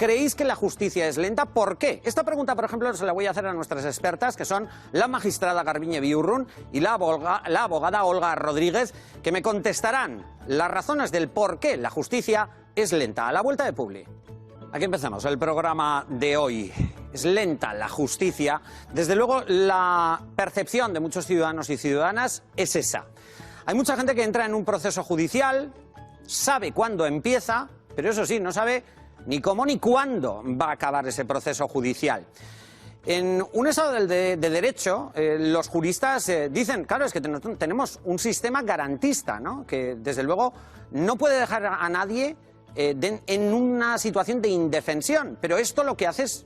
¿Creéis que la justicia es lenta? ¿Por qué? Esta pregunta, por ejemplo, se la voy a hacer a nuestras expertas, que son la magistrada Garbiñe Biurrun y la abogada Olga Rodríguez, que me contestarán las razones del por qué la justicia es lenta. A la vuelta de Publi. Aquí empezamos el programa de hoy. Es lenta la justicia. Desde luego, la percepción de muchos ciudadanos y ciudadanas es esa. Hay mucha gente que entra en un proceso judicial, sabe cuándo empieza, pero eso sí, no sabe ni cómo ni cuándo va a acabar ese proceso judicial. En un Estado de Derecho, los juristas dicen, claro, es que tenemos un sistema garantista, ¿no? Que desde luego no puede dejar a nadie en una situación de indefensión, pero esto lo que hace es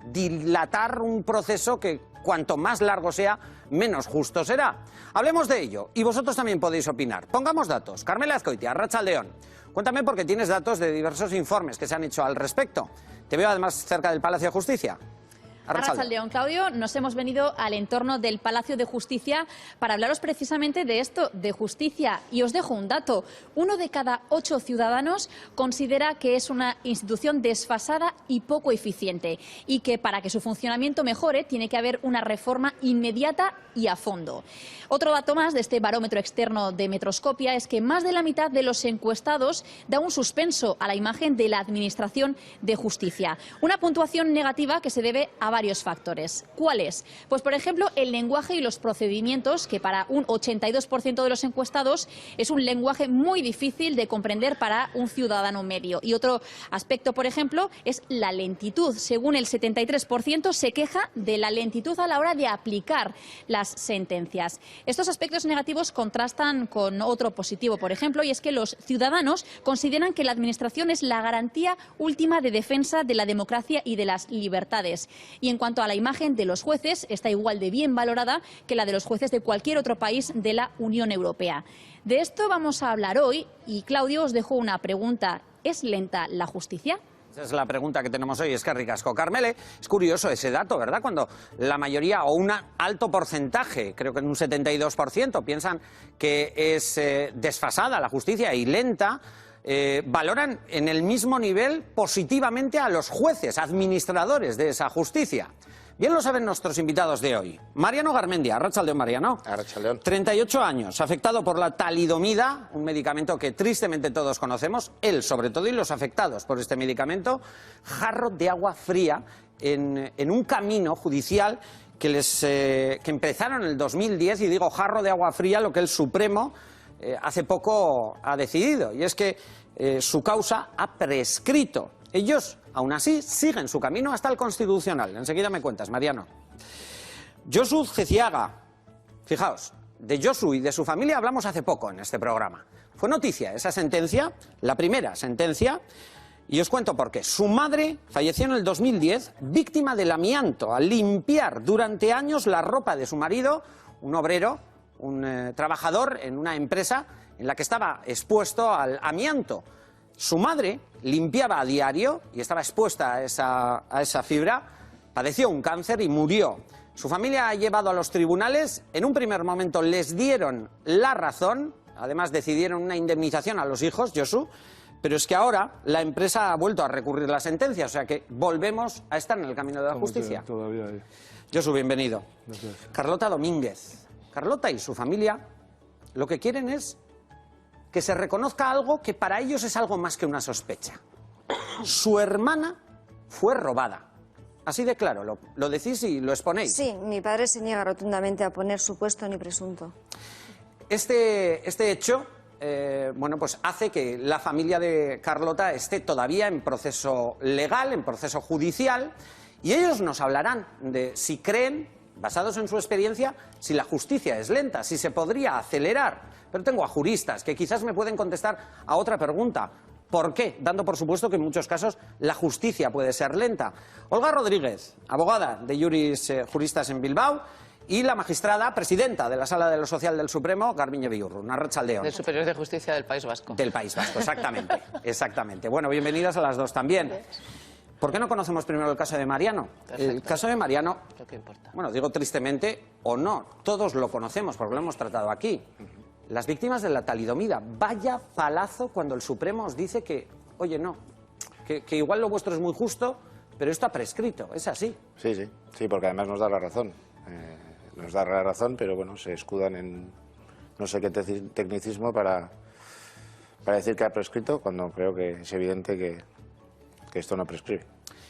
dilatar un proceso que cuanto más largo sea, menos justo será. Hablemos de ello y vosotros también podéis opinar. Pongamos datos. Carmela Azcoitia, Arratsaldeon. Cuéntame porque tienes datos de diversos informes que se han hecho al respecto. Te veo además cerca del Palacio de Justicia. Arratsaldeon, Claudio, nos hemos venido al entorno del Palacio de Justicia para hablaros precisamente de esto, de justicia. Y os dejo un dato. 1 de cada 8 ciudadanos considera que es una institución desfasada y poco eficiente y que para que su funcionamiento mejore tiene que haber una reforma inmediata y a fondo. Otro dato más de este barómetro externo de Metroscopia es que más de la mitad de los encuestados da un suspenso a la imagen de la Administración de Justicia. Una puntuación negativa que se debe a varios factores. ¿Cuáles? Pues, por ejemplo, el lenguaje y los procedimientos, que para un 82% de los encuestados es un lenguaje muy difícil de comprender para un ciudadano medio. Y otro aspecto, por ejemplo, es la lentitud. Según el 73% se queja de la lentitud a la hora de aplicar las sentencias. Estos aspectos negativos contrastan con otro positivo, por ejemplo, y es que los ciudadanos consideran que la Administración es la garantía última de defensa de la democracia y de las libertades. Y en cuanto a la imagen de los jueces, está igual de bien valorada que la de los jueces de cualquier otro país de la Unión Europea. De esto vamos a hablar hoy y, Claudio, os dejo una pregunta. ¿Es lenta la justicia? Esa es la pregunta que tenemos hoy, es que ricasco. Carmele, es curioso ese dato, ¿verdad? Cuando la mayoría o un alto porcentaje, creo que en un 72%, piensan que es desfasada la justicia y lenta, valoran en el mismo nivel positivamente a los jueces, administradores de esa justicia. Bien lo saben nuestros invitados de hoy. Mariano Garmendia, Arratsaldeon, Mariano. Arratsaldeon. 38 años, afectado por la talidomida, un medicamento que tristemente todos conocemos, él sobre todo y los afectados por este medicamento, jarro de agua fría en un camino judicial que empezaron en el 2010, y digo jarro de agua fría, lo que el Supremo hace poco ha decidido, y es que su causa ha prescrito. Ellos, aún así, siguen su camino hasta el Constitucional. Enseguida me cuentas, Mariano. Josu Ceciaga. Fijaos, de Josu y de su familia hablamos hace poco en este programa. Fue noticia esa sentencia, la primera sentencia, y os cuento por qué. Su madre falleció en el 2010, víctima del amianto, al limpiar durante años la ropa de su marido, un obrero, un trabajador en una empresa en la que estaba expuesto al amianto. Su madre limpiaba a diario y estaba expuesta a esa fibra, padeció un cáncer y murió. Su familia ha llevado a los tribunales, en un primer momento les dieron la razón, además decidieron una indemnización a los hijos, Josu, pero es que ahora la empresa ha vuelto a recurrir la sentencia, o sea que volvemos a estar en el camino de la justicia. Todavía hay. Josu, bienvenido. Gracias. Carlota Domínguez. Carlota y su familia lo que quieren es que se reconozca algo que para ellos es algo más que una sospecha. Su hermana fue robada. Así de claro, lo decís y lo exponéis. Sí, mi padre se niega rotundamente a poner supuesto ni presunto. Este hecho, bueno, pues hace que la familia de Carlota esté todavía en proceso legal, en proceso judicial, y ellos nos hablarán de si creen, basados en su experiencia, si la justicia es lenta, si se podría acelerar. Pero tengo a juristas que quizás me pueden contestar a otra pregunta. ¿Por qué? Dando por supuesto que en muchos casos la justicia puede ser lenta. Olga Rodríguez, abogada de juristas en Bilbao, y la magistrada, presidenta de la Sala de lo Social del Supremo, Garbiñe Biurrun. Arratsaldeon. Del Superior de Justicia del País Vasco. Del País Vasco, exactamente. Exactamente. Bueno, bienvenidas a las dos también. ¿Por qué no conocemos primero el caso de Mariano? Perfecto. El caso de Mariano, Lo que importa. bueno, digo tristemente o no, todos lo conocemos porque lo hemos tratado aquí. Las víctimas de la talidomida. Vaya palazo cuando el Supremo os dice que, oye, no, que igual lo vuestro es muy justo, pero esto ha prescrito, es así. Sí, porque además nos da la razón. Nos da la razón, pero bueno, se escudan en no sé qué tecnicismo para decir que ha prescrito, cuando creo que es evidente que esto no prescribe,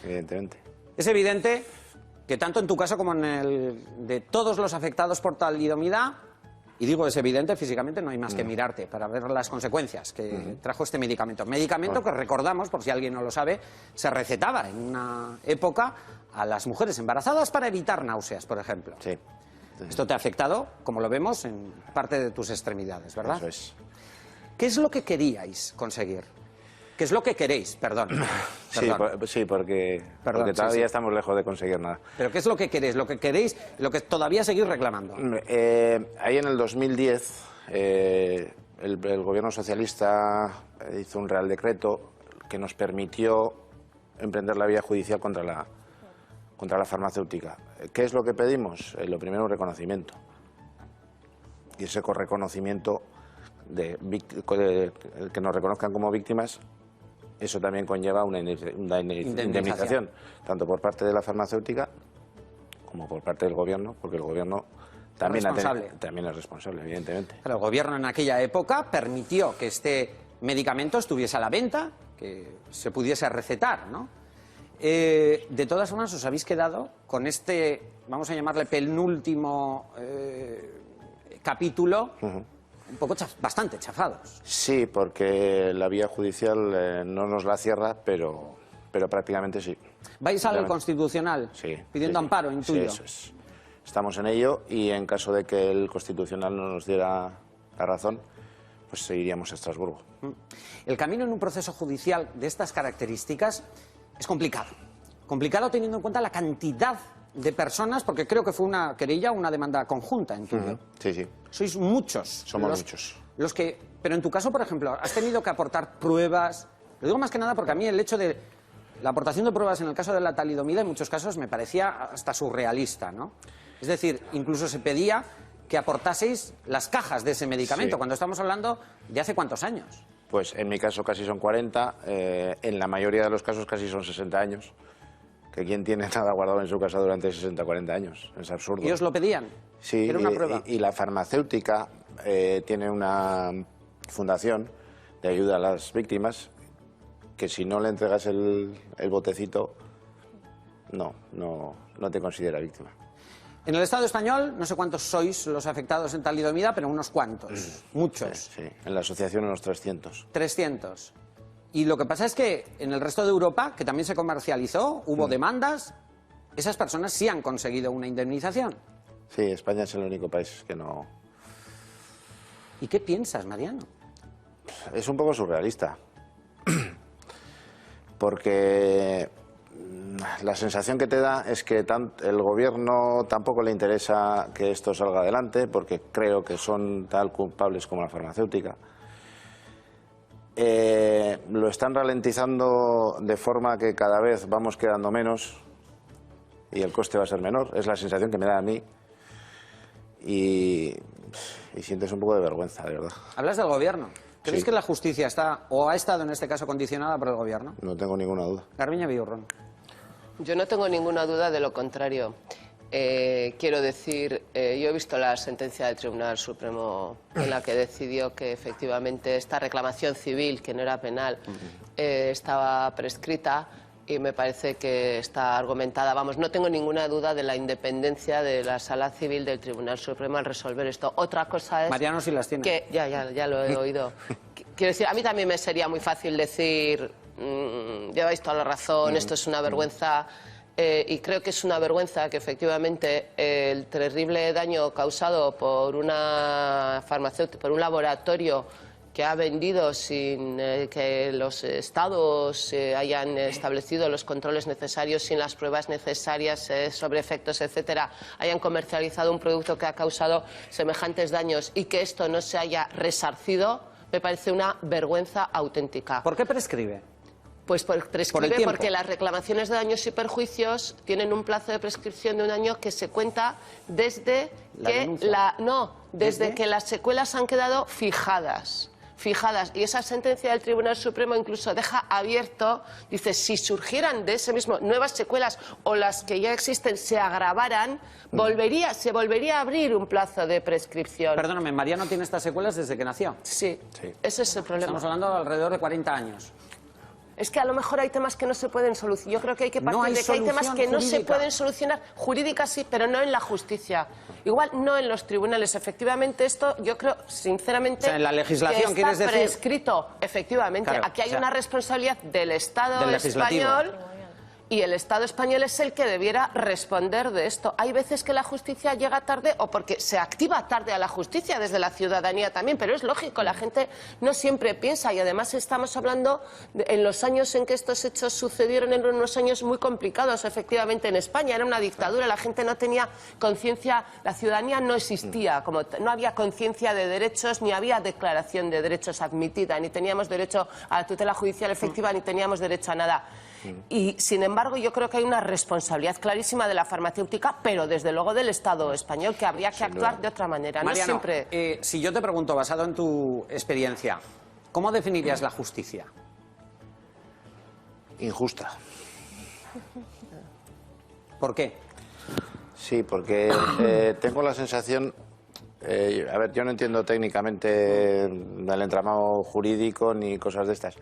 evidentemente. Es evidente que tanto en tu caso como en el de todos los afectados por talidomida, y digo es evidente, físicamente no hay más que mirarte para ver las consecuencias que trajo este medicamento. Medicamento que recordamos, por si alguien no lo sabe, se recetaba en una época a las mujeres embarazadas para evitar náuseas, por ejemplo. Sí. Esto te ha afectado, como lo vemos, en parte de tus extremidades, ¿verdad? Eso es. ¿Qué es lo que queríais conseguir? ¿Qué es lo que queréis? Perdón. Porque todavía estamos lejos de conseguir nada. ¿Pero qué es lo que queréis? ¿Lo que queréis, lo que todavía seguís reclamando? Ahí en el 2010 el gobierno socialista hizo un real decreto que nos permitió emprender la vía judicial contra la farmacéutica. ¿Qué es lo que pedimos? Lo primero, un reconocimiento. Y ese reconocimiento que nos reconozcan como víctimas, eso también conlleva una indemnización, tanto por parte de la farmacéutica como por parte del gobierno, porque el gobierno también es responsable, evidentemente. Pero el gobierno en aquella época permitió que este medicamento estuviese a la venta, que se pudiese recetar, ¿no? De todas formas, os habéis quedado con este, vamos a llamarle penúltimo capítulo, un poco bastante chafados. Sí, porque la vía judicial no nos la cierra, pero prácticamente sí. ¿Vais al Constitucional? Sí. Pidiendo amparo, intuyo. Sí, eso es. Estamos en ello y en caso de que el Constitucional no nos diera la razón, pues seguiríamos a Estrasburgo. El camino en un proceso judicial de estas características es complicado. Complicado teniendo en cuenta la cantidad de personas, porque creo que fue una querella, una demanda conjunta, intuyo. Sí. Sois muchos. Somos muchos. Pero en tu caso, por ejemplo, has tenido que aportar pruebas. Lo digo más que nada porque a mí el hecho de la aportación de pruebas en el caso de la talidomida en muchos casos me parecía hasta surrealista, ¿no? Es decir, incluso se pedía que aportaseis las cajas de ese medicamento, cuando estamos hablando de hace cuántos años. Pues en mi caso casi son 40, en la mayoría de los casos casi son 60 años. Que quién tiene nada guardado en su casa durante 60 o 40 años. Es absurdo. ¿Y os lo pedían? Sí, era una prueba. Y la farmacéutica tiene una fundación de ayuda a las víctimas que si no le entregas el botecito, no te considera víctima. En el Estado español, no sé cuántos sois los afectados en talidomida, pero unos cuantos, muchos. Sí, en la asociación unos 300. 300. Y lo que pasa es que en el resto de Europa, que también se comercializó, hubo demandas, esas personas sí han conseguido una indemnización. Sí, España es el único país que no... ¿Y qué piensas, Mariano? Es un poco surrealista, porque la sensación que te da es que el gobierno tampoco le interesa que esto salga adelante, porque creo que son tal culpables como la farmacéutica. Lo están ralentizando de forma que cada vez vamos quedando menos y el coste va a ser menor. Es la sensación que me da a mí y sientes un poco de vergüenza, de verdad. Hablas del gobierno. ¿Crees Sí. que la justicia está o ha estado en este caso condicionada por el gobierno? No tengo ninguna duda. Garbiñe Biurrun. Yo no tengo ninguna duda de lo contrario. Quiero decir, yo he visto la sentencia del Tribunal Supremo en la que decidió que efectivamente esta reclamación civil, que no era penal, estaba prescrita y me parece que está argumentada. Vamos, no tengo ninguna duda de la independencia de la Sala Civil del Tribunal Supremo al resolver esto. Otra cosa es... Mariano sí las tiene. Que, ya lo he oído. Quiero decir, a mí también me sería muy fácil decir, lleváis toda la razón, esto es una vergüenza... y creo que es una vergüenza que efectivamente el terrible daño causado por una farmacéutica, por un laboratorio que ha vendido sin que los estados hayan establecido los controles necesarios, sin las pruebas necesarias sobre efectos, etcétera, hayan comercializado un producto que ha causado semejantes daños y que esto no se haya resarcido, me parece una vergüenza auténtica. ¿Por qué prescribe? Pues prescribe tiempo. porque las reclamaciones de daños y perjuicios tienen un plazo de prescripción de 1 año que se cuenta desde La que denuncia. desde que las secuelas han quedado fijadas. fijadas. Y esa sentencia del Tribunal Supremo incluso deja abierto, dice, si surgieran de ese mismo nuevas secuelas o las que ya existen se agravaran, se volvería a abrir un plazo de prescripción. Perdóname, Mariano tiene estas secuelas desde que nació. Sí, ese es el problema. Estamos hablando de alrededor de 40 años. Es que a lo mejor hay temas que no se pueden solucionar. Yo creo que hay que partir de que hay temas que no se pueden solucionar. Jurídicas sí, pero no en la justicia. Igual no en los tribunales. Efectivamente, esto yo creo, sinceramente, O sea, en la legislación, que está ¿quieres decir? prescrito. Efectivamente. Claro, aquí hay o sea, una responsabilidad del Estado del legislativo. español. Y el Estado español es el que debiera responder de esto. Hay veces que la justicia llega tarde o porque se activa tarde a la justicia desde la ciudadanía también, pero es lógico, la gente no siempre piensa y además estamos hablando en los años en que estos hechos sucedieron, en unos años muy complicados efectivamente en España, era una dictadura, la gente no tenía conciencia, la ciudadanía no existía, como no había conciencia de derechos, ni había declaración de derechos admitida, ni teníamos derecho a la tutela judicial efectiva, ni teníamos derecho a nada. Y, sin embargo, yo creo que hay una responsabilidad clarísima de la farmacéutica, pero desde luego del Estado español, que habría que actuar de otra manera. Mariano, no siempre... si yo te pregunto, basado en tu experiencia, ¿cómo definirías la justicia? Injusta. ¿Por qué? Sí, porque tengo la sensación... a ver, yo no entiendo técnicamente del entramado jurídico ni cosas de estas.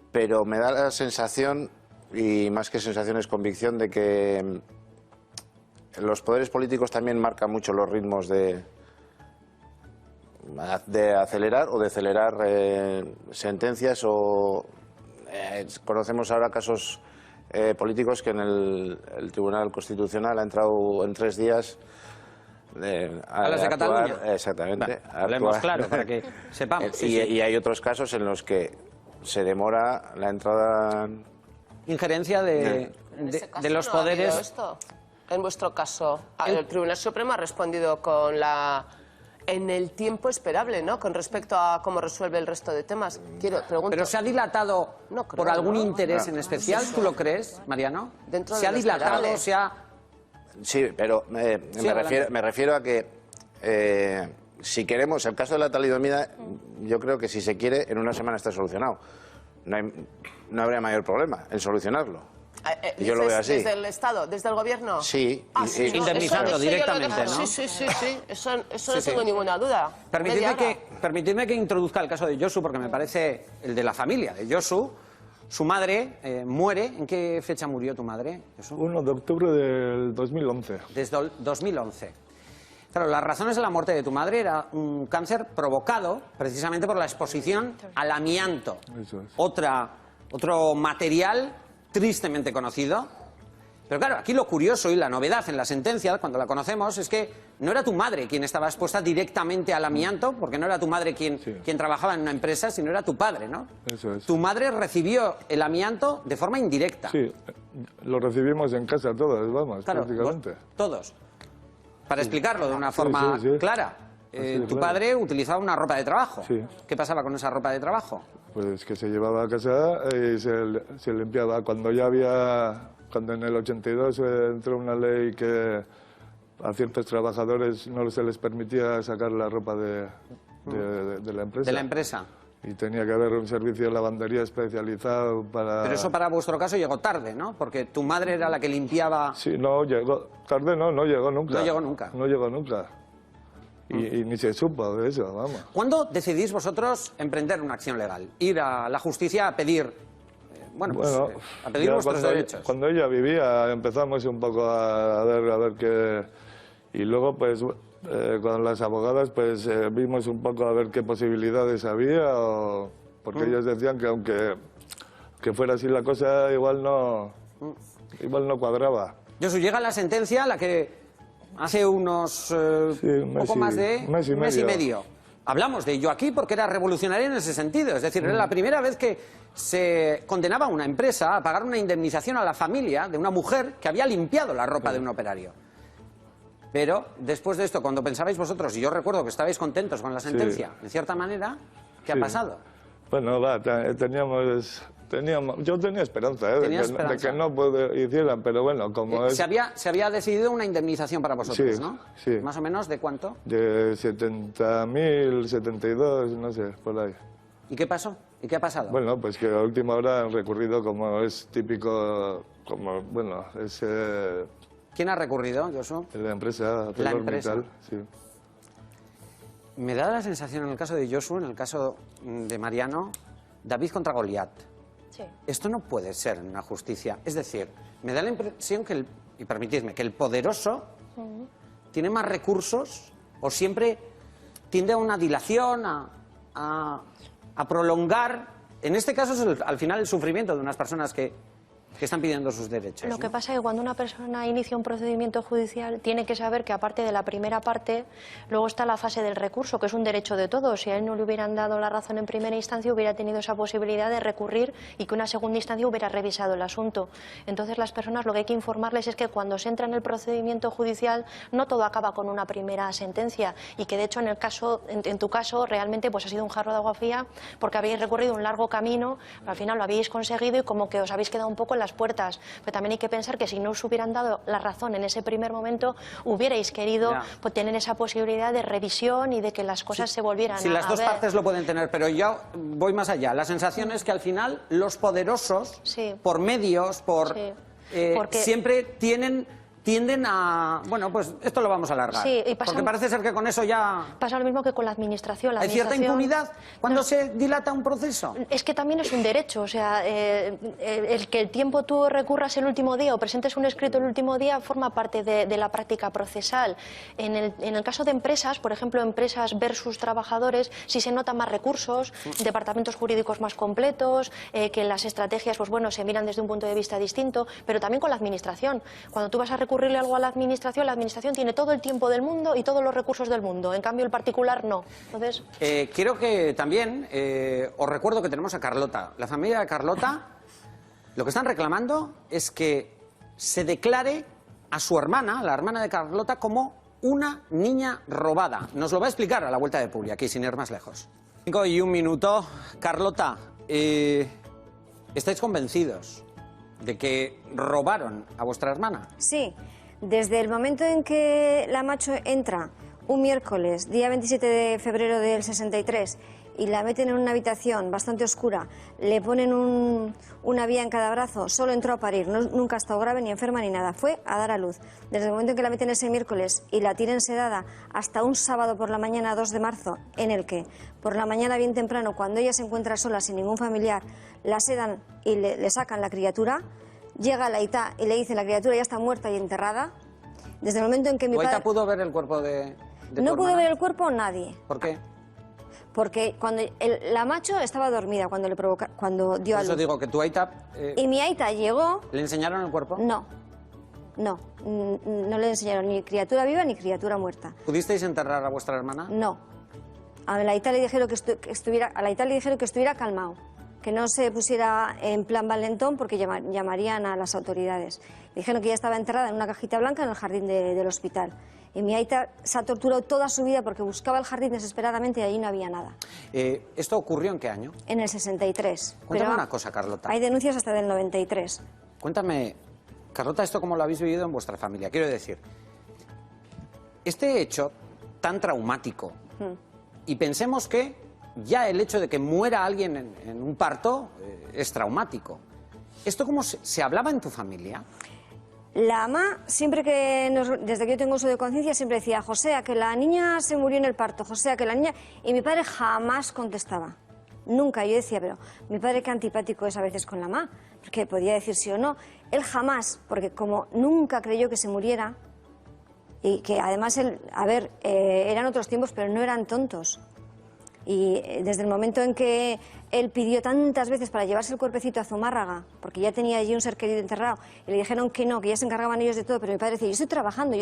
Pero me da la sensación, y más que sensación es convicción, de que los poderes políticos también marcan mucho los ritmos de acelerar o decelerar sentencias o conocemos ahora casos políticos que en el Tribunal Constitucional ha entrado en 3 días a las de Cataluña. Exactamente. Hablemos claro para que sepamos. Y hay otros casos en los que se demora la entrada. Injerencia de los poderes. Esto. En vuestro caso, el Tribunal Supremo ha respondido con en el tiempo esperable, ¿no? Con respecto a cómo resuelve el resto de temas. Pregunto. ¿Pero se ha dilatado por algún interés en especial? ¿Tú lo crees, Mariano? ¿Se ha dilatado? Sí, pero me refiero a que si queremos, el caso de la talidomida, yo creo que si se quiere, en una semana está solucionado. No habría mayor problema en solucionararlo. Yo lo veo así. ¿Desde el Estado? ¿Desde el Gobierno? Sí. Indemnizando directamente, ¿no? Sí. Eso no tengo ninguna duda. Permitidme que introduzca el caso de Josu, porque me parece el de la familia de Josu. Su madre muere. ¿En qué fecha murió tu madre, Josu? 1 de octubre del 2011. Desde el 2011. Claro, las razones de la muerte de tu madre era un cáncer provocado precisamente por la exposición al amianto. Eso es. Otro material tristemente conocido. Pero claro, aquí lo curioso y la novedad en la sentencia, cuando la conocemos, es que no era tu madre quien estaba expuesta directamente al amianto, porque no era tu madre quien trabajaba en una empresa, sino era tu padre, ¿no? Eso es. Tu madre recibió el amianto de forma indirecta. Sí, lo recibimos en casa todos, vamos, Claro, prácticamente. Todos. Para explicarlo de una forma clara, tu padre utilizaba una ropa de trabajo. Sí. ¿Qué pasaba con esa ropa de trabajo? Pues que se llevaba a casa y se limpiaba. Cuando en el 82 entró una ley que a ciertos trabajadores no se les permitía sacar la ropa de la empresa. De la empresa. Y tenía que haber un servicio de lavandería especializado para... Pero eso para vuestro caso llegó tarde, ¿no? Porque tu madre era la que limpiaba... Sí, no, llegó tarde, no llegó nunca. No llegó nunca. No llegó nunca. Y ni se supo de eso, vamos. ¿Cuándo decidís vosotros emprender una acción legal? Ir a la justicia a pedir... a pedir vuestros derechos. Cuando ella vivía empezamos un poco a ver qué... Y luego, pues, con las abogadas, pues, vimos un poco a ver qué posibilidades había, porque ellos decían que aunque fuera así la cosa, igual no cuadraba. Josu, llega la sentencia, la que hace unos poco más de un mes y medio. Hablamos de ello aquí porque era revolucionario en ese sentido. Es decir, era la primera vez que se condenaba a una empresa a pagar una indemnización a la familia de una mujer que había limpiado la ropa de un operario. Pero después de esto, cuando pensabais vosotros, y yo recuerdo que estabais contentos con la sentencia, en cierta manera, ¿qué ha pasado? Bueno, teníamos Yo tenía esperanza, de esperanza. que no hicieran, pero bueno, como es... Se había decidido una indemnización para vosotros, Sí, ¿no? sí. ¿Más o menos de cuánto? De 70.000, 72, no sé, por ahí. ¿Y qué pasó? ¿Y qué ha pasado? Bueno, pues que a última hora han recurrido, como es típico, como, bueno, es ¿Quién ha recurrido, Josu? la empresa ArcelorMittal, sí. Me da la sensación en el caso de Josu, en el caso de Mariano, David contra Goliat. Sí. Esto no puede ser una justicia. Es decir, me da la impresión que, y permitidme, que el poderoso tiene más recursos o siempre tiende a una dilación, a prolongar. En este caso es al final el sufrimiento de unas personas que están pidiendo sus derechos. Lo que ¿no? pasa es que cuando una persona inicia un procedimiento judicial tiene que saber que aparte de la primera parte, luego está la fase del recurso, que es un derecho de todos. Si a él no le hubieran dado la razón en primera instancia, hubiera tenido esa posibilidad de recurrir y que una segunda instancia hubiera revisado el asunto. Entonces las personas lo que hay que informarles es que cuando se entra en el procedimiento judicial no todo acaba con una primera sentencia y que de hecho en el caso, en tu caso realmente pues ha sido un jarro de agua fría porque habéis recorrido un largo camino, pero al final lo habéis conseguido y como que os habéis quedado un poco en las puertas. Pero también hay que pensar que si no os hubieran dado la razón en ese primer momento, hubierais querido pues, tener esa posibilidad de revisión y de que las cosas se volvieran Si a las dos ver. partes lo pueden tener, pero yo voy más allá. La sensación es que al final los poderosos, Sí. por medios, Sí. Porque- siempre tienden a... Bueno, pues esto lo vamos a alargar. Sí, y pasa- porque parece ser que con eso ya... Pasa lo mismo que con la administración. La ¿Hay cierta administración- impunidad cuando No, se dilata un proceso? Es que también es un derecho, o sea, el que el tiempo tú recurras el último día o presentes un escrito el último día forma parte de la práctica procesal. En el caso de empresas, por ejemplo, empresas versus trabajadores, sí se notan más recursos, departamentos jurídicos más completos, que las estrategias, pues bueno, se miran desde un punto de vista distinto, pero también con la administración. Cuando tú vas a recurrirle algo a la administración tiene todo el tiempo del mundo y todos los recursos del mundo, en cambio el particular no. Entonces... Quiero que también os recuerdo que tenemos a Carlota. La familia de Carlota lo que están reclamando es que se declare a su hermana, la hermana de Carlota, como una niña robada. Nos lo va a explicar a la vuelta de Publi, aquí sin ir más lejos. 5 y 1 minuto. Carlota, ¿estáis convencidos de que robaron a vuestra hermana? Sí, desde el momento en que la macho entra un miércoles, día 27 de febrero del 63, y la meten en una habitación bastante oscura, le ponen una vía en cada brazo, solo entró a parir, nunca ha estado grave ni enferma ni nada, fue a dar a luz. Desde el momento en que la meten ese miércoles y la tienen sedada hasta un sábado por la mañana 2 de marzo, en el que por la mañana bien temprano, cuando ella se encuentra sola sin ningún familiar, la sedan y le sacan la criatura, llega la Aitá y le dice la criatura ya está muerta y enterrada. Desde el momento en que mi ¿Tu Aita padre... pudo ver el cuerpo de tu No pudo hermana? ver el cuerpo nadie. ¿Por qué? Porque cuando la macho estaba dormida cuando dio Por a eso luz. digo que tu Aita... Y mi Aita llegó... ¿Le enseñaron el cuerpo? No le enseñaron ni criatura viva ni criatura muerta. ¿Pudisteis enterrar a vuestra hermana? No. A la Aita le dijeron que estuviera calmado, que no se pusiera en plan valentón porque llamarían a las autoridades. Le dijeron que ella estaba enterrada en una cajita blanca en el jardín del hospital. Y mi Aita se ha torturado toda su vida porque buscaba el jardín desesperadamente y allí no había nada. ¿Esto ocurrió en qué año? En el 63. Cuéntame Pero una cosa, Carlota. hay denuncias hasta del 93. Cuéntame, Carlota, esto cómo lo habéis vivido en vuestra familia. Quiero decir, este hecho tan traumático, y pensemos que ya el hecho de que muera alguien en un parto es traumático. ¿Esto cómo se hablaba en tu familia? La ama, siempre desde que yo tengo uso de conciencia, siempre decía, José, que la niña se murió en el parto, José, que la niña... Y mi padre jamás contestaba. Nunca. Yo decía, pero mi padre qué antipático es a veces con la ama, porque podía decir sí o no. Él jamás, porque como nunca creyó que se muriera, y que además él, eran otros tiempos, pero no eran tontos. Y desde el momento en que él pidió tantas veces para llevarse el cuerpecito a Zumárraga, porque ya tenía allí un ser querido enterrado, y le dijeron que no, que ya se encargaban ellos de todo, pero mi padre decía, yo estoy trabajando,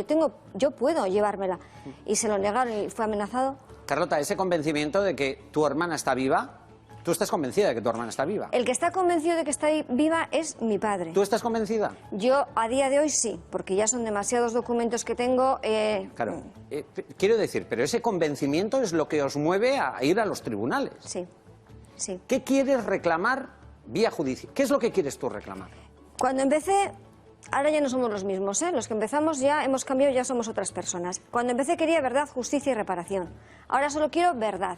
yo puedo llevármela. Y se lo negaron y fue amenazado. Carlota, ese convencimiento de que tu hermana está viva, ¿tú estás convencida de que tu hermana está viva? El que está convencido de que está viva es mi padre. ¿Tú estás convencida? Yo a día de hoy sí, porque ya son demasiados documentos que tengo. Claro. Quiero decir, pero ese convencimiento es lo que os mueve a ir a los tribunales. Sí, sí. ¿Qué quieres reclamar vía judicial. ¿Qué es lo que quieres tú reclamar? Cuando empecé, ahora ya no somos los mismos, ¿eh? Los que empezamos ya hemos cambiado, ya somos otras personas. Cuando empecé quería verdad, justicia y reparación. Ahora solo quiero verdad.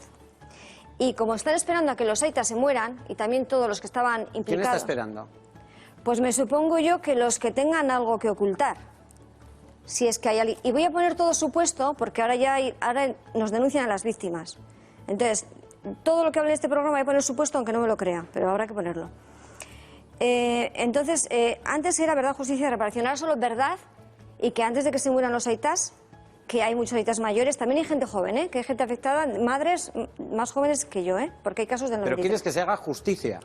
Y como están esperando a que los aitas se mueran, y también todos los que estaban implicados... ¿Quién está esperando? Pues me supongo yo que los que tengan algo que ocultar. Si es que hay alguien... Y voy a poner todo supuesto, porque ahora nos denuncian a las víctimas. Entonces, todo lo que hable de este programa voy a poner supuesto, aunque no me lo crea, pero habrá que ponerlo. Entonces, antes era verdad, justicia y reparación, ahora solo verdad, y que antes de que se mueran los aitas, que hay muchos aitas mayores, también hay gente joven, que hay gente afectada, madres más jóvenes que yo, porque hay casos del 93. Pero quieres que se haga justicia.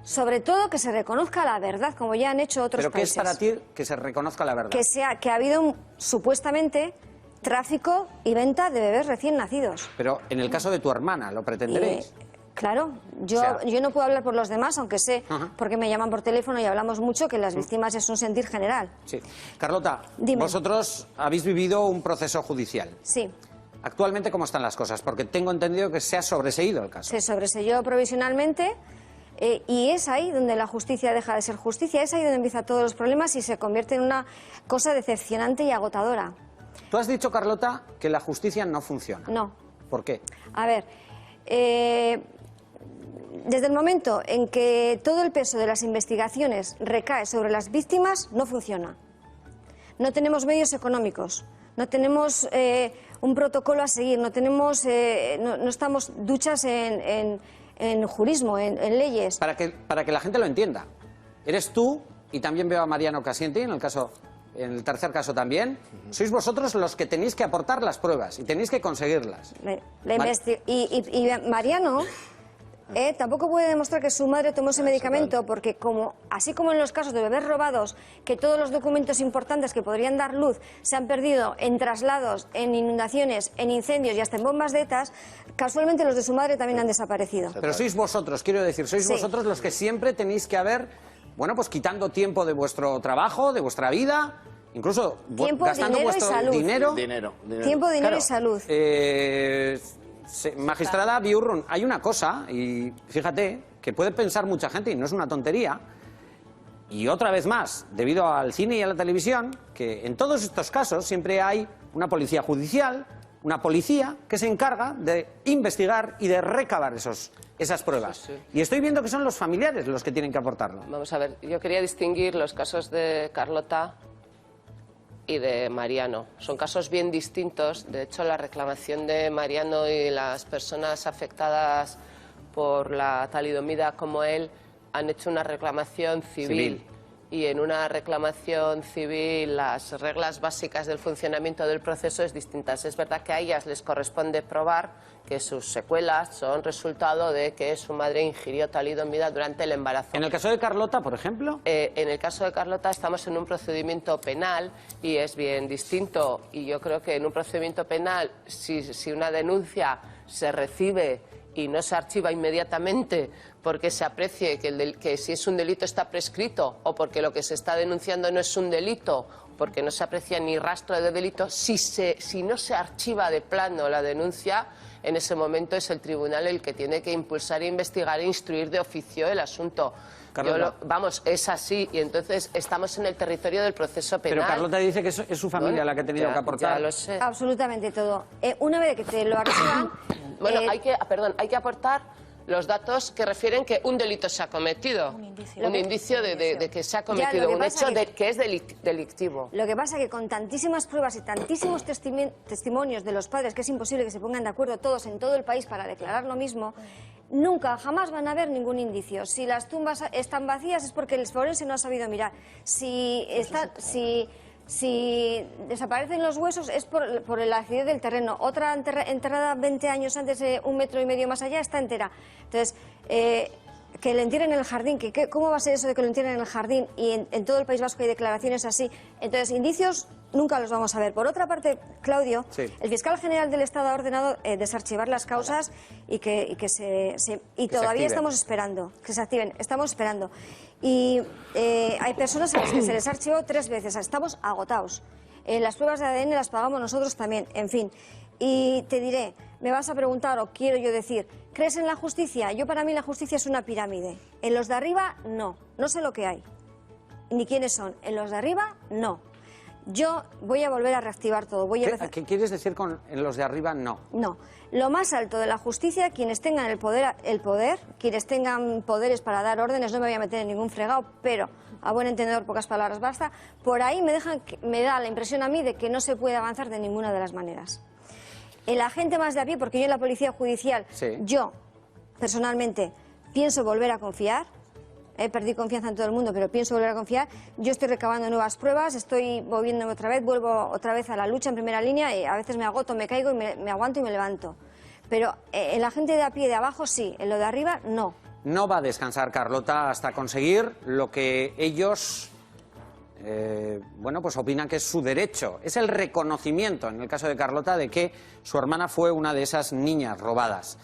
Sobre todo que se reconozca la verdad, como ya han hecho otros ¿Pero qué es países. para ti que se reconozca la verdad? Que ha habido supuestamente tráfico y venta de bebés recién nacidos. Pero en el caso de tu hermana, ¿lo pretenderéis? Claro, yo no puedo hablar por los demás, aunque sé, porque me llaman por teléfono y hablamos mucho, que las víctimas es un sentir general. Sí. Carlota, Dime. vosotros habéis vivido un proceso judicial. Sí, Actualmente, ¿cómo están las cosas? Porque tengo entendido que se ha sobreseído el caso. se sobreseyó provisionalmente y es ahí donde la justicia deja de ser justicia, es ahí donde empiezan todos los problemas y se convierte en una cosa decepcionante y agotadora. Tú has dicho, Carlota, que la justicia no funciona. No. ¿Por qué? A ver, desde el momento en que todo el peso de las investigaciones recae sobre las víctimas, no funciona. No tenemos medios económicos, no tenemos un protocolo a seguir, no tenemos, no estamos duchas en jurismo, en leyes. Para que la gente lo entienda. Eres tú, y también veo a Mariano Casienti, en el tercer caso también, sois vosotros los que tenéis que aportar las pruebas y tenéis que conseguirlas. Y Mariano tampoco puede demostrar que su madre tomó ese medicamento porque así como en los casos de bebés robados, que todos los documentos importantes que podrían dar luz se han perdido en traslados, en inundaciones, en incendios y hasta en bombas de ETA, casualmente los de su madre también han desaparecido. Pero sois vosotros, quiero decir, sois vosotros los que siempre tenéis que haber, bueno, pues quitando tiempo de vuestro trabajo, de vuestra vida, incluso tiempo, gastando dinero vuestro y salud. Dinero. Tiempo, dinero Claro, y salud. Magistrada Biurrun, hay una cosa, y fíjate, que puede pensar mucha gente, y no es una tontería, y otra vez más, debido al cine y a la televisión, que en todos estos casos siempre hay una policía judicial, una policía que se encarga de investigar y de recabar esas pruebas. Sí. Y estoy viendo que son los familiares los que tienen que aportarlo. Vamos a ver, yo quería distinguir los casos de Carlota y de Mariano. Son casos bien distintos. De hecho, la reclamación de Mariano y las personas afectadas por la talidomida como él han hecho una reclamación civil. Y en una reclamación civil las reglas básicas del funcionamiento del proceso es distintas. Es verdad que a ellas les corresponde probar que sus secuelas son resultado de que su madre ingirió talidomida durante el embarazo. En el caso de Carlota, por ejemplo... En el caso de Carlota estamos en un procedimiento penal y es bien distinto. Y yo creo que en un procedimiento penal, si una denuncia se recibe y no se archiva inmediatamente porque se aprecie que si es un delito está prescrito o porque lo que se está denunciando no es un delito, porque no se aprecia ni rastro de delito, si no se archiva de plano la denuncia, en ese momento es el tribunal el que tiene que impulsar, investigar e instruir de oficio el asunto. Vamos, es así, y entonces estamos en el territorio del proceso penal. Pero Carlota dice que es su familia la que ha tenido que aportar. Ya lo sé. Absolutamente todo. Una vez que te lo archivan... Bueno, hay que aportar los datos que refieren que un delito se ha cometido. Un indicio de que se ha cometido, un hecho que es delictivo. Lo que pasa es que con tantísimas pruebas y tantísimos testimonios de los padres, que es imposible que se pongan de acuerdo todos en todo el país para declarar lo mismo, nunca, jamás van a haber ningún indicio. Si las tumbas están vacías es porque el forense no ha sabido mirar. Si desaparecen los huesos es por el acidez del terreno. Otra enterrada 20 años antes, 1,5 metros más allá, está entera. Entonces, que le entierren en el jardín, ¿cómo va a ser eso de que lo entierren en el jardín? Y en todo el País Vasco hay declaraciones así. Entonces, indicios nunca los vamos a ver. Por otra parte, Claudio, el fiscal general del Estado ha ordenado desarchivar las causas y todavía estamos esperando que se activen. Estamos esperando. Y hay personas a las que se les ha archivado 3 veces. Estamos agotados. Las pruebas de ADN las pagamos nosotros también. En fin. Y te diré, me vas a preguntar, o quiero yo decir, ¿crees en la justicia? Yo, para mí, la justicia es una pirámide. En los de arriba, no. No sé lo que hay, ni quiénes son. En los de arriba, no. Yo voy a volver a reactivar todo. ¿Qué quieres decir con en los de arriba, no? No. Lo más alto de la justicia, quienes tengan el poder, quienes tengan poderes para dar órdenes, no me voy a meter en ningún fregado, pero a buen entendedor, pocas palabras basta, por ahí me da la impresión a mí de que no se puede avanzar de ninguna de las maneras. El agente más de a pie, porque yo en la policía judicial, yo personalmente pienso volver a confiar. He perdido confianza en todo el mundo, pero pienso volver a confiar. Yo estoy recabando nuevas pruebas, estoy moviéndome otra vez, vuelvo otra vez a la lucha en primera línea, y a veces me agoto, me caigo y me aguanto y me levanto. Pero en la gente de a pie de abajo sí, en lo de arriba no. No va a descansar Carlota hasta conseguir lo que ellos, bueno, pues opinan que es su derecho. Es el reconocimiento, en el caso de Carlota, de que su hermana fue una de esas niñas robadas.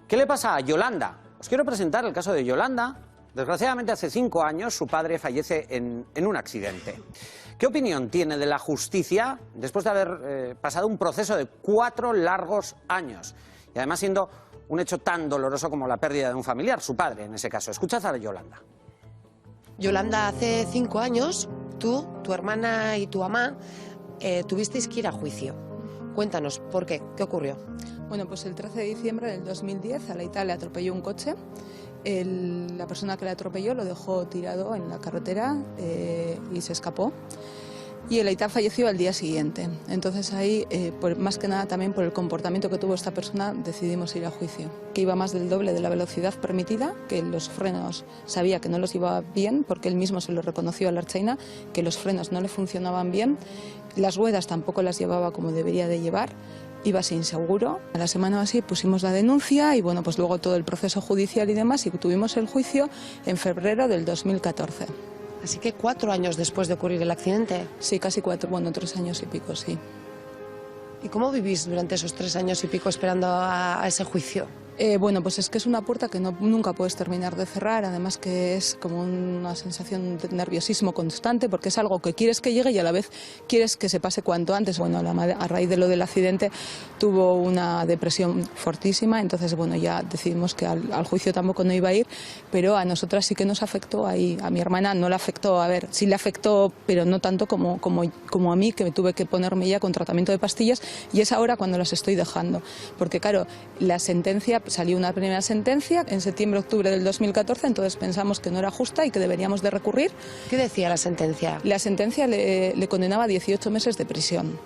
¿Qué le pasa a Yolanda? Os quiero presentar el caso de Yolanda. Desgraciadamente, hace 5 años su padre fallece en un accidente. ¿Qué opinión tiene de la justicia después de haber pasado un proceso de 4 largos años? Y además siendo un hecho tan doloroso como la pérdida de un familiar, su padre en ese caso. Escuchad a Yolanda. Yolanda, hace 5 años, tú, tu hermana y tu mamá tuvisteis que ir a juicio. Cuéntanos, ¿por qué? ¿Qué ocurrió? Bueno, pues el 13 de diciembre del 2010 a Leitá le atropelló un coche. La persona que le atropelló lo dejó tirado en la carretera y se escapó. Y el Leitá falleció al día siguiente. Entonces ahí, más que nada también por el comportamiento que tuvo esta persona, decidimos ir a juicio. Que iba más del doble de la velocidad permitida, que los frenos sabía que no los iba bien, porque él mismo se lo reconoció a la ertzaina, que los frenos no le funcionaban bien, las ruedas tampoco las llevaba como debería de llevar, iba sin seguro. A la semana o así pusimos la denuncia y bueno, pues luego todo el proceso judicial y demás, y tuvimos el juicio en febrero del 2014. Así que 4 años después de ocurrir el accidente. Sí, casi 4, bueno, 3 años y pico, sí. ¿Y cómo vivís durante esos 3 años y pico esperando a ese juicio? Bueno, pues es que es una puerta que nunca puedes terminar de cerrar, además que es como una sensación de nerviosismo constante, porque es algo que quieres que llegue y a la vez quieres que se pase cuanto antes. Bueno, a raíz de lo del accidente tuvo una depresión fortísima, entonces bueno, ya decidimos que al juicio tampoco no iba a ir, pero a nosotras sí que nos afectó, ahí a mi hermana no le afectó, a ver, sí le afectó, pero no tanto como a mí, que me tuve que ponerme ya con tratamiento de pastillas, y es ahora cuando las estoy dejando, porque claro, la sentencia, salió una primera sentencia en septiembre-octubre del 2014, entonces pensamos que no era justa y que deberíamos de recurrir. ¿Qué decía la sentencia? La sentencia le condenaba a 18 meses de prisión.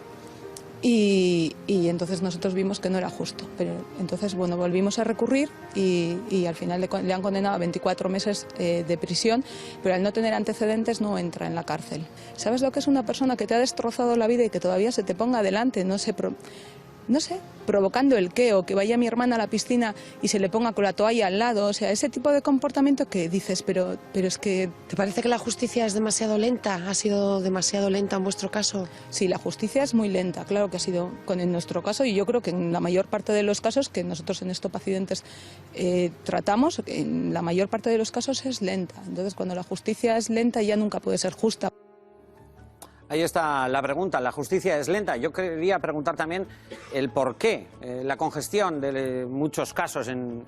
Y entonces nosotros vimos que no era justo. Pero entonces, bueno, volvimos a recurrir y al final le han condenado a 24 meses de prisión, pero al no tener antecedentes no entra en la cárcel. ¿Sabes lo que es una persona que te ha destrozado la vida y que todavía se te ponga delante? No sé, provocando el qué, o que vaya mi hermana a la piscina y se le ponga con la toalla al lado, o sea, ese tipo de comportamiento que dices, pero es que... ¿Te parece que la justicia es demasiado lenta? ¿Ha sido demasiado lenta en vuestro caso? Sí, la justicia es muy lenta, claro que ha sido en nuestro caso, y yo creo que en la mayor parte de los casos que nosotros en Stop Accidentes tratamos, en la mayor parte de los casos es lenta. Entonces, cuando la justicia es lenta ya nunca puede ser justa. Ahí está la pregunta, la justicia es lenta. Yo quería preguntar también el por qué. La congestión de muchos casos en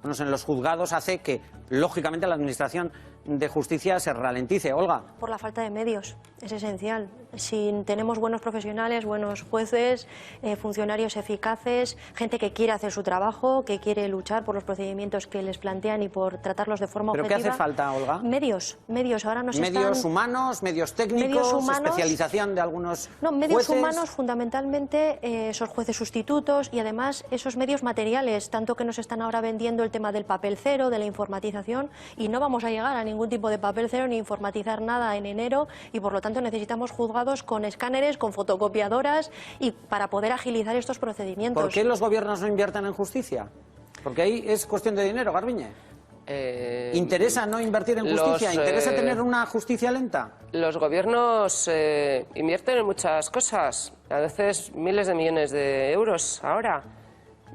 los juzgados hace que, lógicamente, la administración de justicia se ralentice. Olga. Por la falta de medios, es esencial. Si tenemos buenos profesionales, buenos jueces, funcionarios eficaces, gente que quiere hacer su trabajo, que quiere luchar por los procedimientos que les plantean y por tratarlos de forma objetiva. ¿Pero qué hace falta, Olga? Medios. Ahora nos medios humanos, medios técnicos, especialización de algunos No, medios jueces. humanos, fundamentalmente esos jueces sustitutos y además esos medios materiales, tanto que nos están ahora vendiendo el tema del papel cero, de la informatización, y no vamos a llegar a ningún tipo de papel cero ni informatizar nada en enero, y por lo tanto necesitamos juzgados con escáneres, con fotocopiadoras, y para poder agilizar estos procedimientos. ¿Por qué los gobiernos no invierten en justicia? Porque ahí es cuestión de dinero, Garbiñe. ¿Interesa no invertir en justicia? ¿Interesa tener una justicia lenta? Los gobiernos invierten en muchas cosas, a veces miles de millones de euros ahora.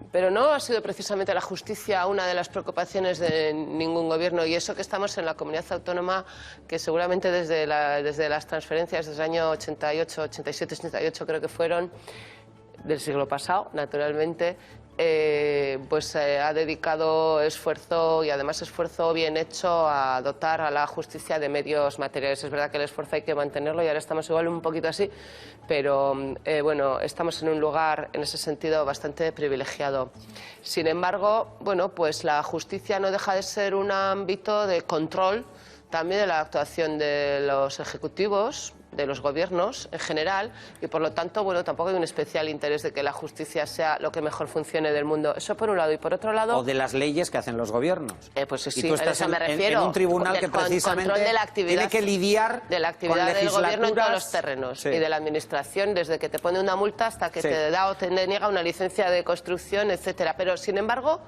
Pero no ha sido precisamente la justicia una de las preocupaciones de ningún gobierno, y eso que estamos en la comunidad autónoma que seguramente desde las transferencias desde el año 88, 87, 88 creo que fueron, del siglo pasado, naturalmente, pues ha dedicado esfuerzo, y además esfuerzo bien hecho, a dotar a la justicia de medios materiales. Es verdad que el esfuerzo hay que mantenerlo y ahora estamos igual un poquito así, pero bueno, estamos en un lugar en ese sentido bastante privilegiado. Sin embargo, bueno, pues la justicia no deja de ser un ámbito de control también de la actuación de los ejecutivos, de los gobiernos en general, y por lo tanto, bueno, tampoco hay un especial interés de que la justicia sea lo que mejor funcione del mundo. Eso por un lado. Y por otro lado... O de las leyes que hacen los gobiernos. Pues sí, y tú estás a eso me refiero. En un tribunal que precisamente control de la actividad, tiene que lidiar de la actividad del gobierno en todos los terrenos, y de la administración, desde que te pone una multa hasta que te da o te niega una licencia de construcción, etcétera. Pero, sin embargo,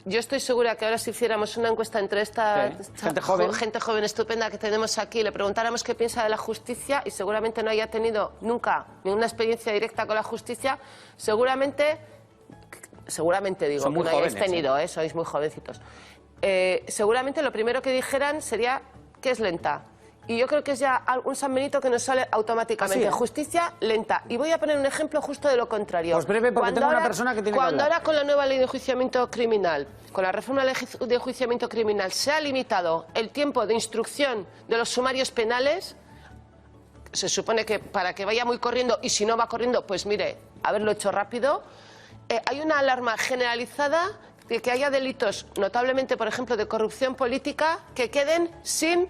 yo estoy segura que ahora si hiciéramos una encuesta entre esta gente joven estupenda que tenemos aquí, le preguntáramos qué piensa de la justicia, y seguramente no haya tenido nunca ninguna experiencia directa con la justicia, seguramente digo, son muy que no hayáis jóvenes, tenido, sois muy jovencitos. Seguramente lo primero que dijeran sería que es lenta. Y yo creo que es ya un San Benito que nos sale automáticamente. ¿Ah, sí? Justicia lenta. Y voy a poner un ejemplo justo de lo contrario. Pues breve, porque tengo una persona que tiene que hablar. Cuando ahora con la nueva ley de enjuiciamiento criminal, con la reforma de enjuiciamiento criminal, se ha limitado el tiempo de instrucción de los sumarios penales, se supone que para que vaya muy corriendo, y si no va corriendo, pues mire, haberlo hecho rápido, hay una alarma generalizada de que haya delitos, notablemente, por ejemplo, de corrupción política, que queden sin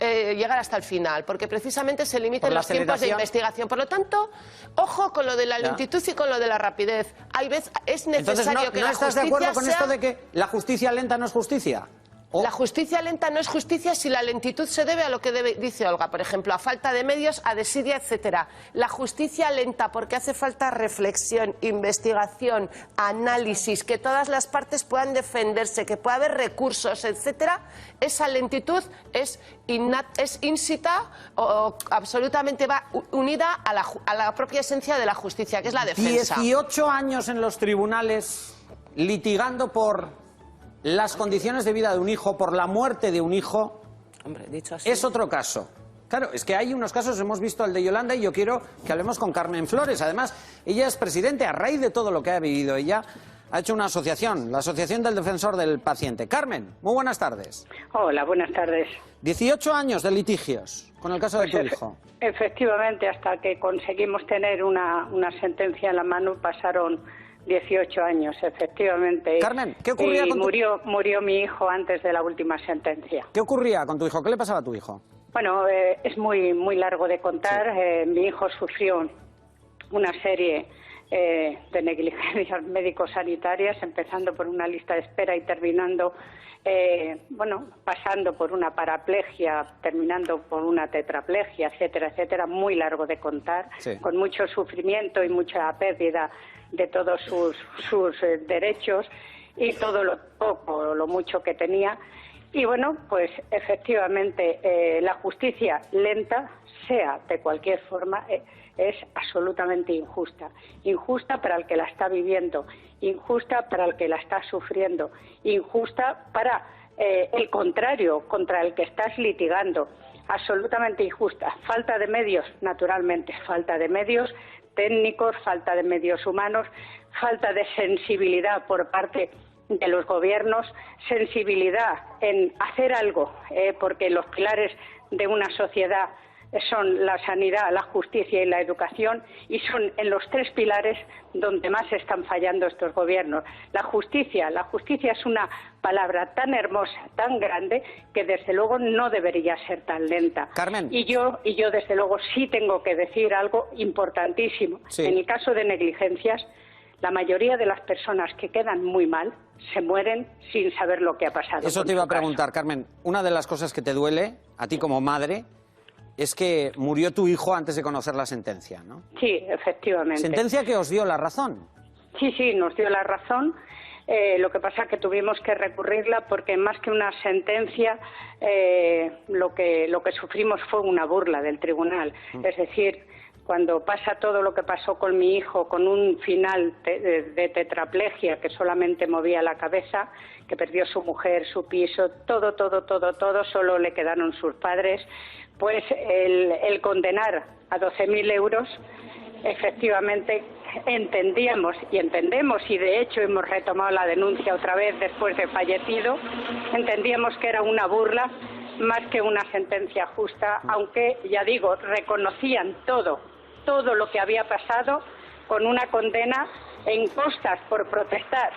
llegar hasta el final, porque precisamente se limitan los tiempos de investigación. Por lo tanto, ojo con lo de la lentitud y con lo de la rapidez. Hay veces es necesario. Entonces, ¿no estás de acuerdo con esto de que la justicia lenta no es justicia? La justicia lenta no es justicia si la lentitud se debe a lo que dice Olga, por ejemplo, a falta de medios, a desidia, etcétera. La justicia lenta porque hace falta reflexión, investigación, análisis, que todas las partes puedan defenderse, que pueda haber recursos, etcétera. Esa lentitud es ínsita o absolutamente va unida a la propia esencia de la justicia, que es la defensa. 18 años en los tribunales litigando por las condiciones de vida de un hijo, por la muerte de un hijo. Hombre, dicho así, es otro caso. Claro, es que hay unos casos, hemos visto el de Yolanda, y yo quiero que hablemos con Carmen Flores. Además, ella es presidente, a raíz de todo lo que ha vivido ella, ha hecho una asociación, la Asociación del Defensor del Paciente. Carmen, muy buenas tardes. Hola, buenas tardes. 18 años de litigios con el caso de tu hijo. Efectivamente, hasta que conseguimos tener una sentencia en la mano pasaron 18 años, efectivamente. Carmen, ¿qué ocurría con murió mi hijo antes de la última sentencia. ¿Qué ocurría con tu hijo? ¿Qué le pasaba a tu hijo? Bueno, es muy largo de contar. Sí. Mi hijo sufrió una serie de negligencias médico-sanitarias, empezando por una lista de espera y terminando, pasando por una paraplegia, terminando por una tetraplegia, etcétera, etcétera. Muy largo de contar, sí, con mucho sufrimiento y mucha pérdida de todos sus derechos y todo lo poco o lo mucho que tenía. Y bueno, pues efectivamente la justicia lenta, sea de cualquier forma, es absolutamente injusta. Injusta para el que la está viviendo, injusta para el que la está sufriendo, injusta para el contrario, contra el que estás litigando. Absolutamente injusta. Falta de medios, naturalmente, falta de medios técnicos, falta de medios humanos, falta de sensibilidad por parte de los gobiernos, sensibilidad en hacer algo, porque los pilares de una sociedad son la sanidad, la justicia y la educación, y son en los tres pilares donde más están fallando estos gobiernos. La justicia es una palabra tan hermosa, tan grande, que desde luego no debería ser tan lenta. Carmen. Y yo desde luego sí tengo que decir algo importantísimo. Sí. En el caso de negligencias, la mayoría de las personas que quedan muy mal se mueren sin saber lo que ha pasado. Eso te iba a preguntar, Carmen. Una de las cosas que te duele, a ti como madre, es que murió tu hijo antes de conocer la sentencia, ¿no? Sí, efectivamente. ¿Sentencia que os dio la razón? Sí, nos dio la razón. Lo que pasa es que tuvimos que recurrirla porque más que una sentencia, lo que sufrimos fue una burla del tribunal. Es decir, cuando pasa todo lo que pasó con mi hijo, con un final de tetraplegia, que solamente movía la cabeza, que perdió su mujer, su piso, todo, solo le quedaron sus padres, pues el condenar a 12.000 euros, efectivamente entendíamos y entendemos, y de hecho hemos retomado la denuncia otra vez después de fallecido, entendíamos que era una burla más que una sentencia justa, aunque, ya digo, reconocían todo lo que había pasado con una condena en costas por protestar.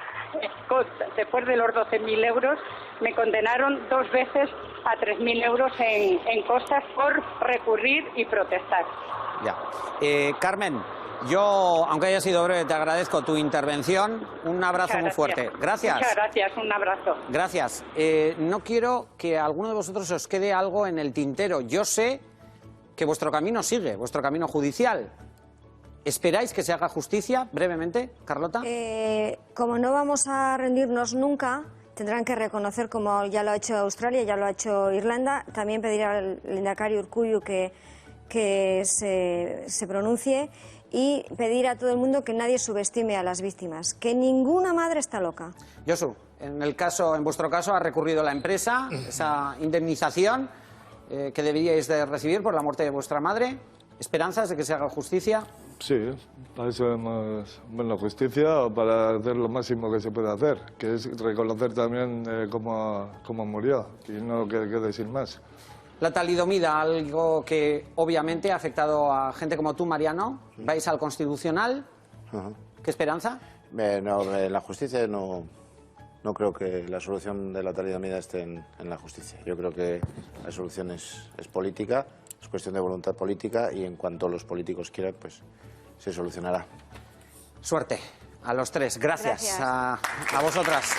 Después de los 12.000 euros, me condenaron 2 veces a 3.000 euros en costas por recurrir y protestar. Ya. Carmen, yo, aunque haya sido breve, te agradezco tu intervención. Un abrazo muy fuerte. Gracias. Muchas gracias, un abrazo. Gracias. No quiero que a alguno de vosotros os quede algo en el tintero. Yo sé que vuestro camino sigue, vuestro camino judicial. ¿Esperáis que se haga justicia? Brevemente, Carlota. Como no vamos a rendirnos nunca, tendrán que reconocer, como ya lo ha hecho Australia, ya lo ha hecho Irlanda, también pedir al lehendakari Urkullu que se pronuncie y pedir a todo el mundo que nadie subestime a las víctimas, que ninguna madre está loca. Josu, en vuestro caso ha recurrido la empresa, esa indemnización que deberíais de recibir por la muerte de vuestra madre. ¿Esperanzas de que se haga justicia? Sí, para eso hemos, bueno, justicia o para hacer lo máximo que se puede hacer, que es reconocer también cómo murió y no que quede sin más. La talidomida, algo que obviamente ha afectado a gente como tú, Mariano. ¿Vais al Constitucional? ¿Qué esperanza? No, la justicia no creo que la solución de la talidomida esté en la justicia. Yo creo que la solución es política, es cuestión de voluntad política y en cuanto los políticos quieran, pues se solucionará. Suerte a los tres. Gracias. A vosotras.